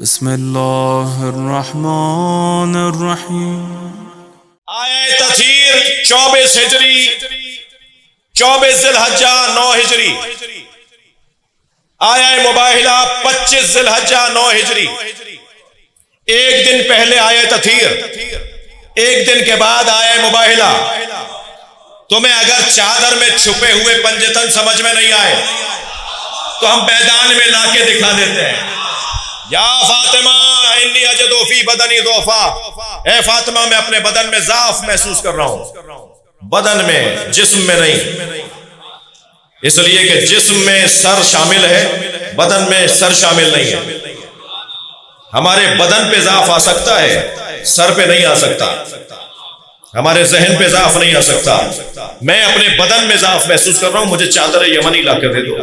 بسم اللہ الرحمن الرحیم۔ آیہ تطہیر 24 ہجری 24 ذی الحجہ 9 ہجری، آیہ مباہلہ 25 ذی الحجہ 9 ہجری۔ ایک دن پہلے آیہ تطہیر، ایک دن کے بعد آیہ مباہلہ۔ تمہیں اگر چادر میں چھپے ہوئے پنجتن سمجھ میں نہیں آئے تو ہم میدان میں لا کے دکھا دیتے ہیں۔ یا فاطمہ انی اجد فی بدنی ضعفا، اے فاطمہ میں اپنے بدن میں ضعف محسوس کر رہا ہوں، بدن میں، جسم میں نہیں، اس لیے کہ جسم میں سر شامل ہے، بدن میں سر شامل نہیں ہے۔ ہمارے بدن پہ ضعف آ سکتا ہے، سر پہ نہیں آ سکتا، ہمارے ذہن پہ ضعف نہیں آ سکتا۔ میں اپنے بدن میں ضعف محسوس کر رہا ہوں، مجھے چادر یمنی لا کر دے دو۔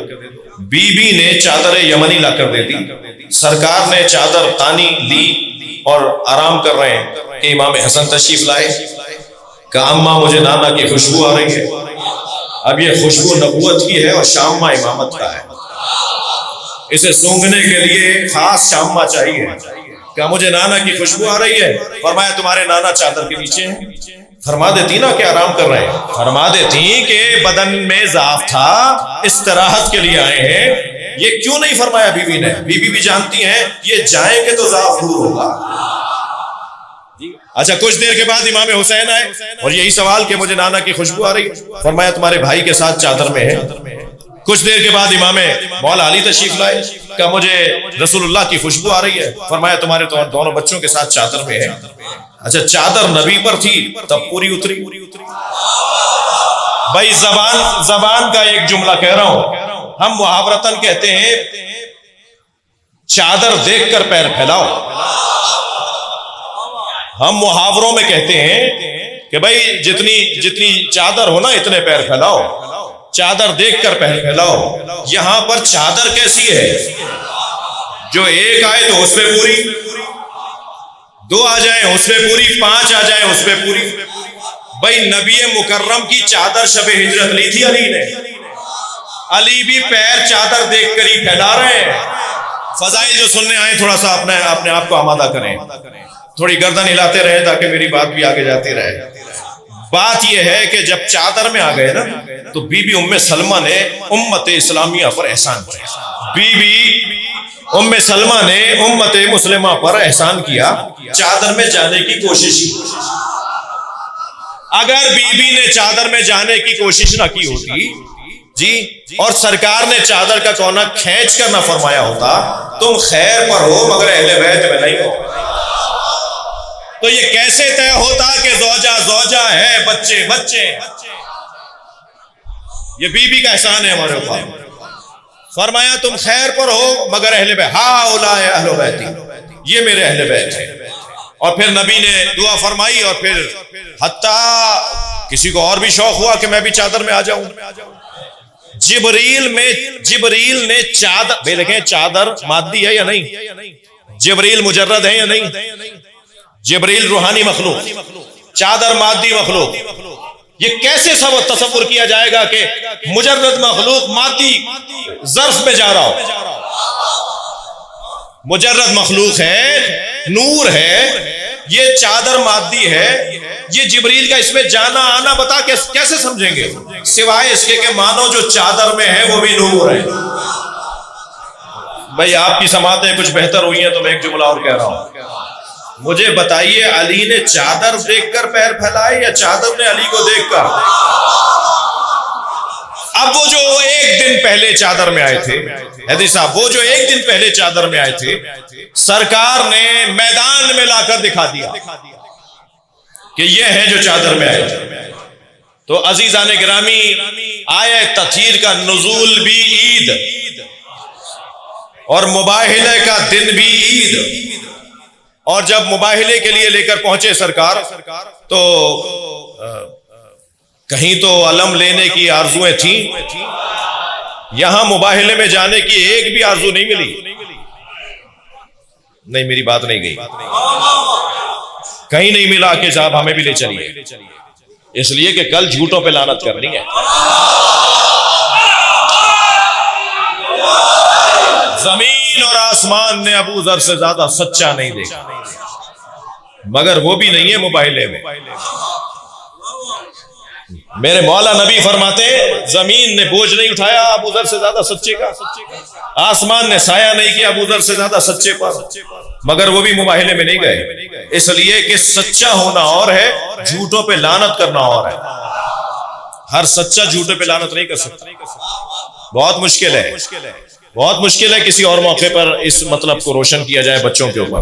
بی بی نے چادر یمنی لا کر دے دی۔ سرکار نے چادر تانی لی اور آرام کر رہے ہیں کہ امام حسن تشریف لائے۔ کہا اماں مجھے نانا کی خوشبو آ رہی ہے۔ اب یہ خوشبو نبوت کی ہے اور شامہ امامت کا ہے، اسے سونگھنے کے لیے خاص شامہ چاہیے۔ کہا مجھے نانا کی خوشبو آ رہی ہے۔ فرمایا تمہارے نانا چادر کے نیچے ہیں۔ فرما دیتی نا کہ آرام کر رہے ہیں، فرما دیتی کہ بدن میں ضعف تھا، استراحت کے لیے آئے ہیں۔ یہ کیوں نہیں فرمایا بی بی نے؟ بی بی بھی جانتی ہیں یہ جائیں گے تو ضعف دور ہوگا۔ اچھا کچھ دیر کے بعد امام حسین آئے اور یہی سوال کہ مجھے نانا کی خوشبو آ رہی ہے۔ فرمایا تمہارے بھائی کے ساتھ چادر میں ہے۔ کچھ دیر کے بعد امام مولا علی تشریف لائے، کہا مجھے رسول اللہ کی خوشبو آ رہی ہے۔ فرمایا تمہارے دونوں بچوں کے ساتھ چادر میں ہے۔ اچھا چادر نبی پر تھی تب پوری اتری۔ بھائی زبان کا ایک جملہ کہہ رہا ہوں، ہم محاورتاً کہتے ہیں چادر دیکھ کر پیر پھیلاؤ۔ ہم محاوروں میں کہتے ہیں کہ بھائی جتنی چادر ہو نا اتنے پیر پھیلاؤ، چادر دیکھ کر پیر پھیلاؤ۔ یہاں پر چادر کیسی ہے؟ جو ایک آئے تو اس پہ پوری، دو آ جائیں اس پہ پوری، پانچ آ جائیں اس پہ پوری۔ بھائی نبی مکرم کی چادر شب ہجرت لی تھی علی نے، علی بھی پیر چادر دیکھ کر ہی پھیلا رہے ہیں۔ فضائل جو سننے آئے تھوڑا سا اپنے آپ کو آمادہ کریں، تھوڑی گردن ہلاتے رہے تاکہ میری بات بھی آگے جاتی رہے۔ بات یہ ہے کہ جب چادر میں آ گئے نا تو بی بی ام سلمہ نے امت اسلامیہ پر احسان کیا۔ بی بی ام سلمہ نے امت مسلمہ پر احسان کیا، چادر میں جانے کی کوشش کی۔ اگر بی بی نے چادر میں جانے کی کوشش نہ کی ہوتی جی، اور سرکار نے چادر کا کونا کھینچ کر نہ فرمایا ہوتا تم خیر پر ہو مگر اہل بیت میں نہیں ہو، تو یہ کیسے طے ہوتا کہ زوجہ ہے، بچے بچے؟ یہ بی بی کا احسان ہے ہمارے اوپر۔ فرمایا تم خیر پر ہو مگر اہل بیت، ہؤلاء اہل بیتی، یہ میرے اہل بیت ہے۔ اور پھر نبی نے دعا فرمائی، اور پھر حتیٰ کسی کو اور بھی شوق ہوا کہ میں بھی چادر میں آ جاؤں۔ جبریل نے چادر دیکھیں، چادر مادی ہے یا نہیں؟ جبریل مجرد ہے یا نہیں؟ جبریل روحانی مخلوق، چادر مادی مخلوق۔ یہ کیسے سب تصور کیا جائے گا کہ مجرد مخلوق مادی ظرف میں جا رہا ہو؟ مجرد مخلوق ہے، نور ہے، یہ چادر مادی ہے، یہ جبریل کا اس میں جانا آنا بتا کے کیسے سمجھیں گے؟ سوائے اس کے کہ مانو جو چادر میں ہے وہ بھی نور ہے۔ بھائی آپ کی سماعتیں کچھ بہتر ہوئی ہیں تو میں ایک جملہ اور کہہ رہا ہوں، مجھے بتائیے علی نے چادر دیکھ کر پیر پھیلائے یا چادر نے علی کو دیکھ کر؟ اب وہ جو ایک دن پہلے چادر میں آئے تھے، حدیث صاحب، وہ جو ایک دن پہلے چادر میں آئے تھے، سرکار نے میدان میں لا کر دکھا دیا کہ یہ ہے جو چادر میں آئے تھے۔ تو عزیزان گرامی، آیہ تطہیر کا نزول بھی عید اور مباہلے کا دن بھی عید، اور جب مباہلے کے لیے لے کر پہنچے سرکار تو کہیں تو علم لینے کی آرزویں تھیں، یہاں مباہلے میں جانے کی ایک بھی آرزو نہیں ملی۔ نہیں میری بات نہیں گئی، کہیں نہیں ملا کہ صاحب ہمیں بھی لے چلیے، اس لیے کہ کل جھوٹوں پہ لعنت کرنی ہے۔ زمین اور آسمان نے ابو ذر سے زیادہ سچا نہیں دیکھا، مگر وہ بھی نہیں ہے مباہلے میں۔ میرے مولا نبی فرماتے ہیں زمین نے بوجھ نہیں اٹھایا ابو ذر سے زیادہ سچے کا، آسمان نے سایہ نہیں کیا ابو ذر سے زیادہ سچے پر، مگر وہ بھی مباہلے میں نہیں گئے، اس لیے کہ سچا ہونا اور ہے، جھوٹوں پہ لعنت کرنا اور ہے۔ ہر سچا جھوٹے پہ لعنت نہیں کر سکتا، بہت مشکل ہے، بہت مشکل ہے کسی اور موقع پر اس مطلب کو روشن کیا جائے بچوں کے اوپر۔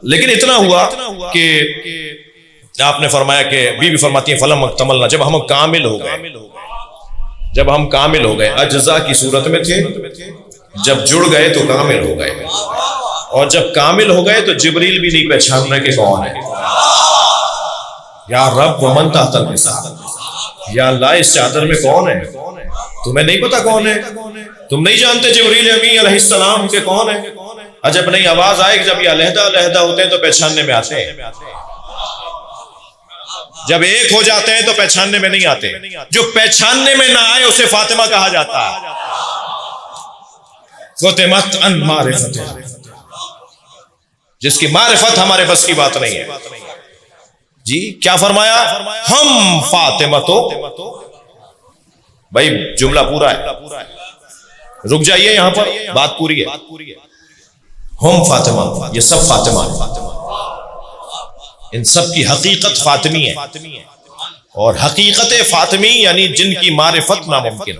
لیکن اتنا ہوا کہ آپ نے فرمایا کہ بی فرماتی ہیں فلم اکتملنا، جب ہم کامل ہو گئے، جب ہم کامل ہو گئے، اجزاء کی صورت میں تھے، جب جڑ گئے تو کامل ہو گئے، اور جب کامل ہو گئے تو جبریل بھی نہیں پہچان رہے کہ کون ہے۔ یا رب ومن تحت النساء، یا اللہ اس چادر میں کون ہے، تمہیں نہیں پتا کون ہے، تم نہیں جانتے جبریل امین علیہ السلام کے کون ہے؟ عجب نہیں، آواز آئے کہ جب یہ علیحدہ علیحدہ ہوتے ہیں تو پہچاننے میں آتے ہیں، جب ایک ہو جاتے ہیں تو پہچاننے میں نہیں آتے۔ جو پہچاننے میں نہ آئے اسے فاطمہ کہا جاتا ہے، فطمت ان معرفت، جس کی معرفت ہمارے بس کی بات نہیں ہے۔ جی کیا فرمایا؟ ہم فاطمہ تو، بھائی جملہ پورا ہے، رک جائیے یہاں پر، بات پوری ہے۔ ہم فاطمہ، یہ سب فاطمہ، ان سب کی حقیقت فاطمی ہے، اور حقیقت فاطمی یعنی جن کی معرفت ناممکن۔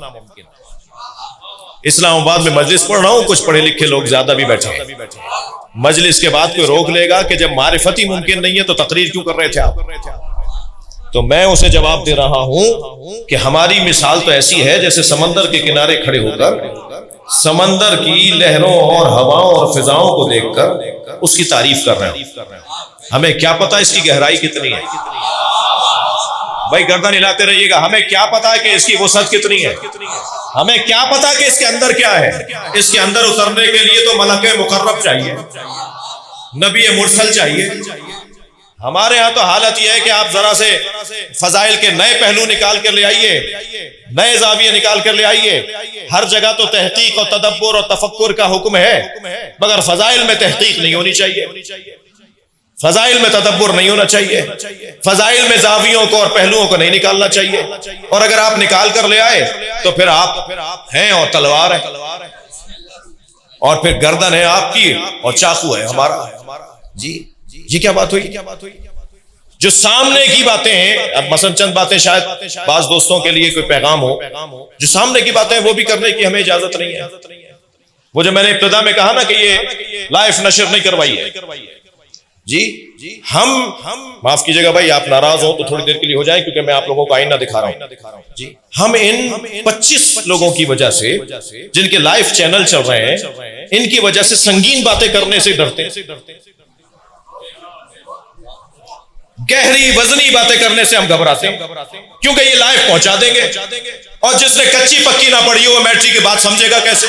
اسلام آباد میں مجلس پڑھ رہا ہوں، کچھ پڑھے لکھے لوگ زیادہ بھی بیٹھے ہیں، مجلس کے بعد کوئی روک لے گا کہ جب معرفت ہی ممکن نہیں ہے تو تقریر کیوں کر رہے تھے آپ؟ تو میں اسے جواب دے رہا ہوں کہ ہماری مثال تو ایسی ہے جیسے سمندر کے کنارے کھڑے ہو کر سمندر کی لہروں اور ہواؤں اور فضاؤں کو دیکھ کر اس کی تعریف کر رہے ہیں۔ ہمیں کیا پتا اس کی گہرائی کتنی ہے؟ بھائی گردن ہلاتے رہیے گا، ہمیں کیا پتا کہ اس کی وسعت کتنی ہے؟ ہمیں کیا پتا کہ اس کے اندر کیا ہے؟ اس کے اندر اترنے کے لیے تو ملک مقرب چاہیے، نبی مرسل چاہیے۔ ہمارے ہاں تو حالت یہ ہے کہ آپ ذرا سے فضائل کے نئے پہلو نکال کر لے آئیے، نئے زاویے نکال کر لے آئیے۔ ہر جگہ تو تحقیق اور تدبر اور تفکر کا حکم ہے، مگر فضائل میں تحقیق نہیں ہونی چاہیے، فضائل میں تدبر نہیں ہونا چاہیے، فضائل میں زاویوں کو اور پہلوؤں کو نہیں نکالنا چاہیے، اور اگر آپ نکال کر لے آئے تو پھر آپ ہیں اور تلوار ہے، اور پھر گردن ہے آپ کی اور چاقو ہے ہمارا۔ جی یہ کیا بات ہوئی؟ جو سامنے کی باتیں ہیں، اب مثلا چند باتیں شاید بعض دوستوں کے لیے کوئی پیغام ہو، جو سامنے کی باتیں وہ بھی کرنے کی ہمیں اجازت نہیں ہے۔ وہ جو میں نے ابتدا میں کہا نا کہ یہ لائف نشر نہیں کروائی ہے، جی ہم معاف کیجئے گا بھائی، آپ ناراض ہو تو تھوڑی دیر کے لیے ہو جائیں، کیونکہ میں آپ لوگوں کو آئینہ دکھا رہا ہوں۔ جی ہم ان 25 لوگوں کی وجہ سے جن کے لائف چینل چل رہے ہیں، ان کی وجہ سے سنگین باتیں کرنے سے ڈرتے ہیں، گہری وزنی باتیں کرنے سے ہم گھبراتے ہیں، کیونکہ یہ لائف پہنچا دیں گے، اور جس نے کچی پکی نہ پڑھی ہو وہ میٹرک کے بعد سمجھے گا کیسے؟